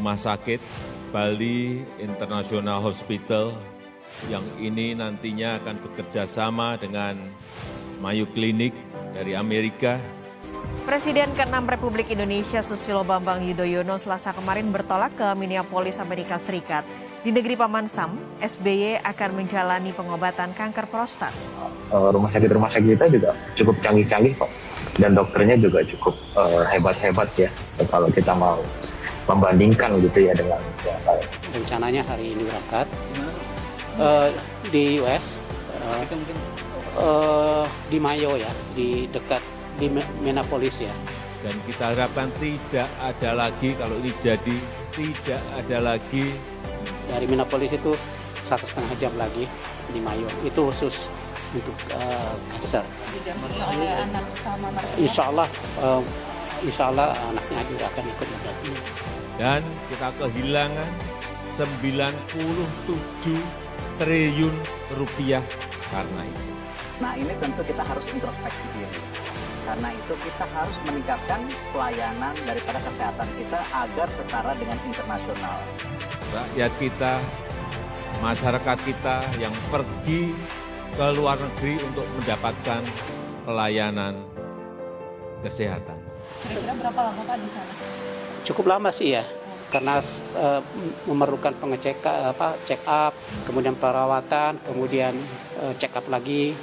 rumah sakit Bali International Hospital yang ini nantinya akan bekerja sama dengan Mayo Clinic dari Amerika. Presiden ke-6 Republik Indonesia Susilo Bambang Yudhoyono Selasa kemarin bertolak ke Minneapolis, Amerika Serikat. Di negeri Paman Sam, SBY akan menjalani pengobatan kanker prostat. Rumah sakit kita juga cukup canggih-canggih kok. Dan dokternya juga cukup hebat-hebat ya. Kalau kita mau membandingkan gitu ya dengan yang lain. Rencananya hari ini berangkat di US, di Mayo ya, di dekat di Minneapolis ya. Dan kita harapkan tidak ada lagi, kalau ini jadi, tidak ada lagi. Dari Minneapolis itu 1,5 jam lagi di Mayo. Itu khusus untuk kanker. Didampingi oleh anak sama mertua. Insya Allah anaknya juga akan ikut mendampingi. Dan kita kehilangan 97 triliun rupiah karena itu. Nah ini tentu kita harus introspeksi diri. Karena itu kita harus meningkatkan pelayanan daripada kesehatan kita agar setara dengan internasional. Rakyat kita, masyarakat kita yang pergi ke luar negeri untuk mendapatkan pelayanan kesehatan. Kira-kira berapa lama Pak di sana? Cukup lama sih ya, karena memerlukan check up, kemudian perawatan, kemudian check up lagi.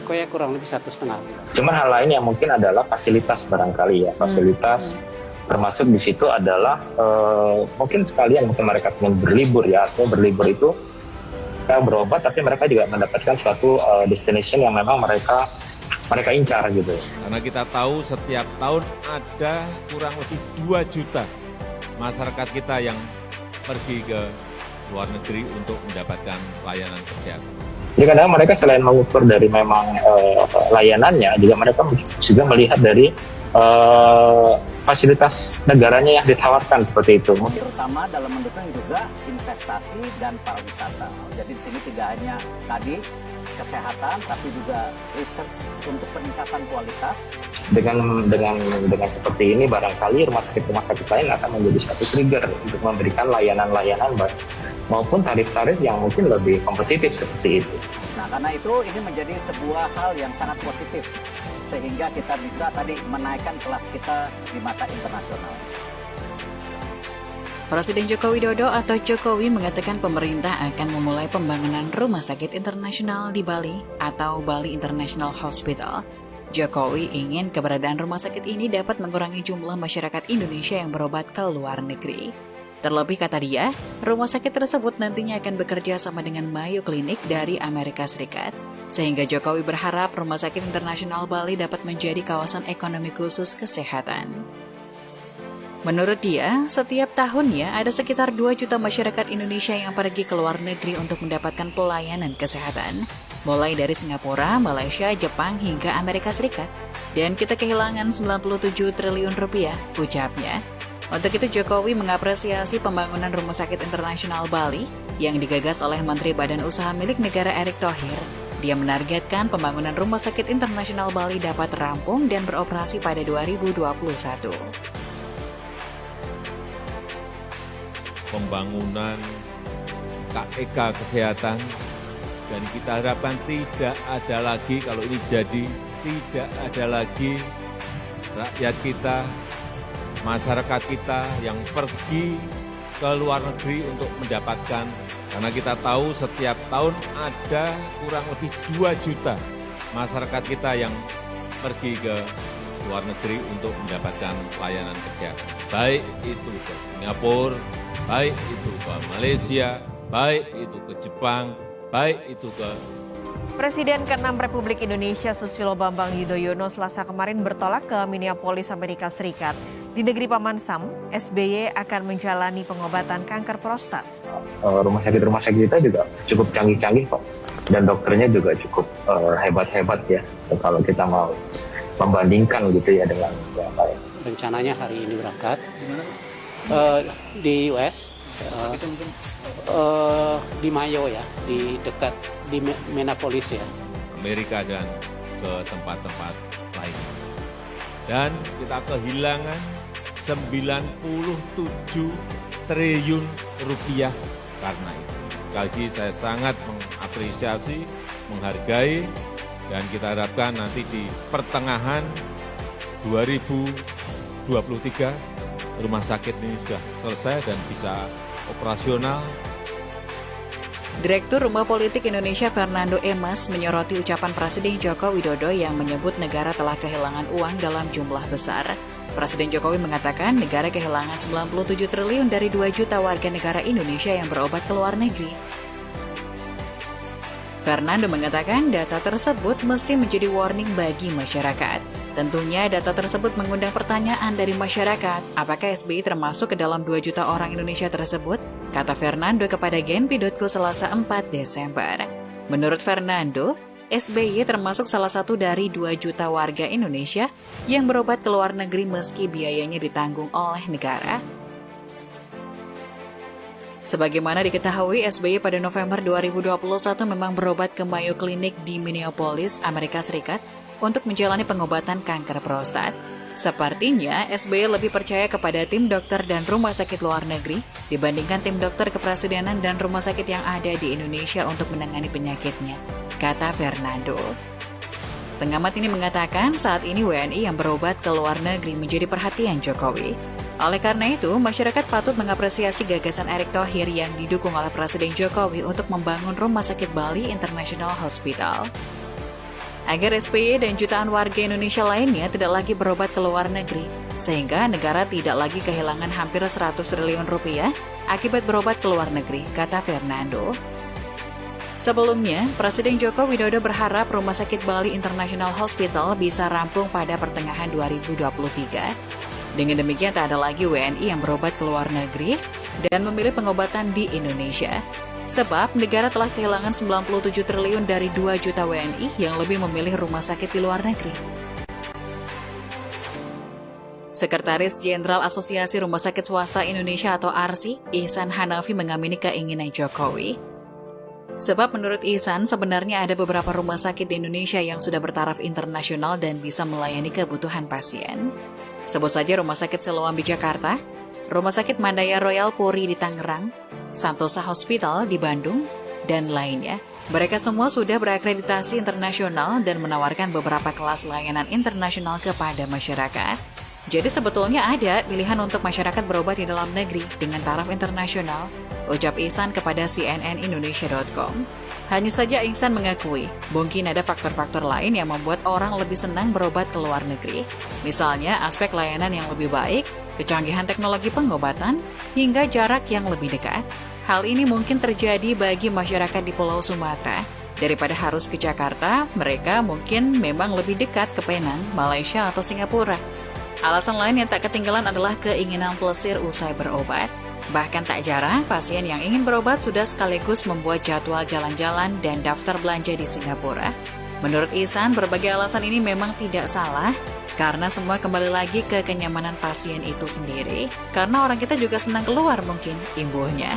Kayak kurang lebih 1,5 bulan. Cuman hal lain yang mungkin adalah fasilitas barangkali ya. Fasilitas termasuk di situ adalah mungkin sekalian mungkin mereka ingin berlibur ya. Artinya berlibur itu berobat tapi mereka juga mendapatkan suatu destination yang memang mereka incar gitu. Karena kita tahu setiap tahun ada kurang lebih 2 juta masyarakat kita yang pergi ke luar negeri untuk mendapatkan layanan kesehatan. Jadi kadang mereka selain mengukur dari memang layanannya, juga mereka juga melihat dari fasilitas negaranya yang ditawarkan seperti itu. Terutama dalam mendukung juga investasi dan pariwisata. Jadi di sini tidak hanya tadi kesehatan, tapi juga research untuk peningkatan kualitas. Dengan seperti ini barangkali rumah sakit lain akan menjadi satu trigger untuk memberikan layanan-layanan maupun tarif-tarif yang mungkin lebih kompetitif seperti itu. Nah karena itu ini menjadi sebuah hal yang sangat positif sehingga kita bisa tadi menaikkan kelas kita di mata internasional. Presiden Joko Widodo atau Jokowi mengatakan pemerintah akan memulai pembangunan rumah sakit internasional di Bali atau Bali International Hospital. Jokowi ingin keberadaan rumah sakit ini dapat mengurangi jumlah masyarakat Indonesia yang berobat ke luar negeri. Terlebih kata dia, rumah sakit tersebut nantinya akan bekerja sama dengan Mayo Clinic dari Amerika Serikat. Sehingga Jokowi berharap Rumah Sakit Internasional Bali dapat menjadi kawasan ekonomi khusus kesehatan. Menurut dia, setiap tahunnya ada sekitar 2 juta masyarakat Indonesia yang pergi ke luar negeri untuk mendapatkan pelayanan kesehatan. Mulai dari Singapura, Malaysia, Jepang, hingga Amerika Serikat. Dan kita kehilangan 97 triliun rupiah, ucapnya. Untuk itu Jokowi mengapresiasi pembangunan Rumah Sakit Internasional Bali yang digagas oleh Menteri Badan Usaha Milik Negara Erick Thohir. Dia menargetkan pembangunan Rumah Sakit Internasional Bali dapat rampung dan beroperasi pada 2021. Pembangunan KEK kesehatan, dan kita harapkan tidak ada lagi, kalau ini jadi, tidak ada lagi rakyat kita, masyarakat kita yang pergi ke luar negeri untuk mendapatkan, karena kita tahu setiap tahun ada kurang lebih 2 juta masyarakat kita yang pergi ke luar negeri untuk mendapatkan layanan kesehatan. Baik itu ke Singapura, baik itu ke Malaysia, baik itu ke Jepang, baik itu ke... Presiden ke-6 Republik Indonesia Susilo Bambang Yudhoyono Selasa kemarin bertolak ke Minneapolis, Amerika Serikat. Di negeri Paman Sam, SBY akan menjalani pengobatan kanker prostat. Rumah sakit kita juga cukup canggih-canggih kok. Dan dokternya juga cukup hebat-hebat ya. Kalau kita mau membandingkan gitu ya dengan yang lain. Rencananya hari ini berangkat di US, di Mayo ya, di dekat di Minneapolis ya. Amerika dan ke tempat-tempat lain. Dan kita kehilangan 97 triliun rupiah karena itu. Sekali lagi saya sangat mengapresiasi, menghargai, dan kita harapkan nanti di pertengahan 2023 rumah sakit ini sudah selesai dan bisa operasional. Direktur Rumah Politik Indonesia Fernando Emas menyoroti ucapan Presiden Joko Widodo yang menyebut negara telah kehilangan uang dalam jumlah besar. Presiden Jokowi mengatakan negara kehilangan 97 triliun dari 2 juta warga negara Indonesia yang berobat ke luar negeri. Fernando mengatakan data tersebut mesti menjadi warning bagi masyarakat. Tentunya data tersebut mengundang pertanyaan dari masyarakat, apakah SBY termasuk ke dalam 2 juta orang Indonesia tersebut? Kata Fernando kepada Genpi.co Selasa 4 Desember. Menurut Fernando, SBY termasuk salah satu dari 2 juta warga Indonesia yang berobat ke luar negeri meski biayanya ditanggung oleh negara. Sebagaimana diketahui, SBY pada November 2021 memang berobat ke Mayo Clinic di Minneapolis, Amerika Serikat untuk menjalani pengobatan kanker prostat. Sepertinya SBY lebih percaya kepada tim dokter dan rumah sakit luar negeri dibandingkan tim dokter kepresidenan dan rumah sakit yang ada di Indonesia untuk menangani penyakitnya, kata Fernando. Pengamat ini mengatakan saat ini WNI yang berobat ke luar negeri menjadi perhatian Jokowi. Oleh karena itu, masyarakat patut mengapresiasi gagasan Erick Thohir yang didukung oleh Presiden Jokowi untuk membangun Rumah Sakit Bali International Hospital. Agar SBY dan jutaan warga Indonesia lainnya tidak lagi berobat ke luar negeri, sehingga negara tidak lagi kehilangan hampir 100 triliun rupiah akibat berobat ke luar negeri, kata Fernando. Sebelumnya, Presiden Joko Widodo berharap Rumah Sakit Bali International Hospital bisa rampung pada pertengahan 2023. Dengan demikian, tak ada lagi WNI yang berobat ke luar negeri dan memilih pengobatan di Indonesia. Sebab negara telah kehilangan 97 triliun dari 2 juta WNI yang lebih memilih rumah sakit di luar negeri. Sekretaris Jenderal Asosiasi Rumah Sakit Swasta Indonesia atau ARSI, Ihsan Hanafi mengamini keinginan Jokowi. Sebab menurut Ihsan, sebenarnya ada beberapa rumah sakit di Indonesia yang sudah bertaraf internasional dan bisa melayani kebutuhan pasien. Sebut saja Rumah Sakit Siloam di Jakarta, Rumah Sakit Mandaya Royal Puri di Tangerang, Santosa Hospital di Bandung, dan lainnya. Mereka semua sudah berakreditasi internasional dan menawarkan beberapa kelas layanan internasional kepada masyarakat. Jadi sebetulnya ada pilihan untuk masyarakat berobat di dalam negeri dengan taraf internasional, ucap Ihsan kepada cnnindonesia.com. Hanya saja Ihsan mengakui, mungkin ada faktor-faktor lain yang membuat orang lebih senang berobat ke luar negeri. Misalnya aspek layanan yang lebih baik, kecanggihan teknologi pengobatan, hingga jarak yang lebih dekat. Hal ini mungkin terjadi bagi masyarakat di Pulau Sumatera. Daripada harus ke Jakarta, mereka mungkin memang lebih dekat ke Penang, Malaysia, atau Singapura. Alasan lain yang tak ketinggalan adalah keinginan plesir usai berobat. Bahkan tak jarang, pasien yang ingin berobat sudah sekaligus membuat jadwal jalan-jalan dan daftar belanja di Singapura. Menurut Ihsan, berbagai alasan ini memang tidak salah, karena semua kembali lagi ke kenyamanan pasien itu sendiri. Karena orang kita juga senang keluar mungkin, imbuhnya.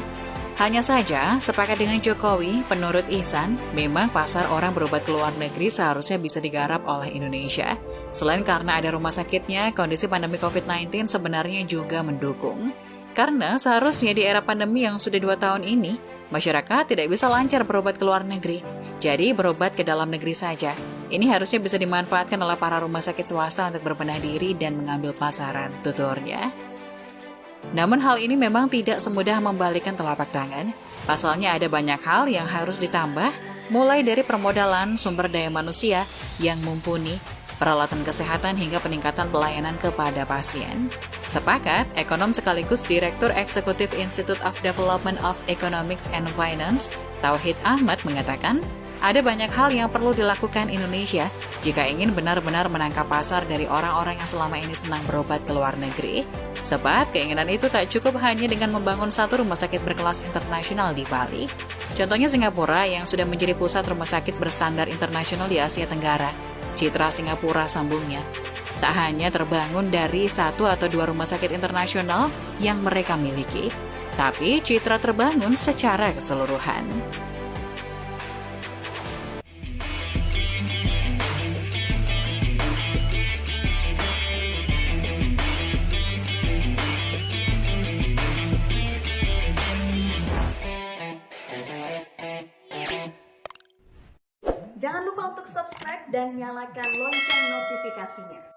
Hanya saja, sepakat dengan Jokowi, menurut Ihsan, memang pasar orang berobat ke luar negeri seharusnya bisa digarap oleh Indonesia. Selain karena ada rumah sakitnya, kondisi pandemi COVID-19 sebenarnya juga mendukung. Karena seharusnya di era pandemi yang sudah 2 tahun ini, masyarakat tidak bisa lancar berobat ke luar negeri. Jadi berobat ke dalam negeri saja. Ini harusnya bisa dimanfaatkan oleh para rumah sakit swasta untuk berbenah diri dan mengambil pasaran, tuturnya. Namun hal ini memang tidak semudah membalikkan telapak tangan. Pasalnya ada banyak hal yang harus ditambah, mulai dari permodalan sumber daya manusia yang mumpuni, peralatan kesehatan hingga peningkatan pelayanan kepada pasien. Sepakat, ekonom sekaligus Direktur Eksekutif Institute of Development of Economics and Finance, Tauhid Ahmad mengatakan, ada banyak hal yang perlu dilakukan Indonesia jika ingin benar-benar menangkap pasar dari orang-orang yang selama ini senang berobat ke luar negeri. Sebab keinginan itu tak cukup hanya dengan membangun satu rumah sakit berkelas internasional di Bali. Contohnya Singapura yang sudah menjadi pusat rumah sakit berstandar internasional di Asia Tenggara. Citra Singapura sambungnya. Tak hanya terbangun dari 1 atau 2 rumah sakit internasional yang mereka miliki, tapi citra terbangun secara keseluruhan. Jangan lupa untuk subscribe dan nyalakan lonceng notifikasinya.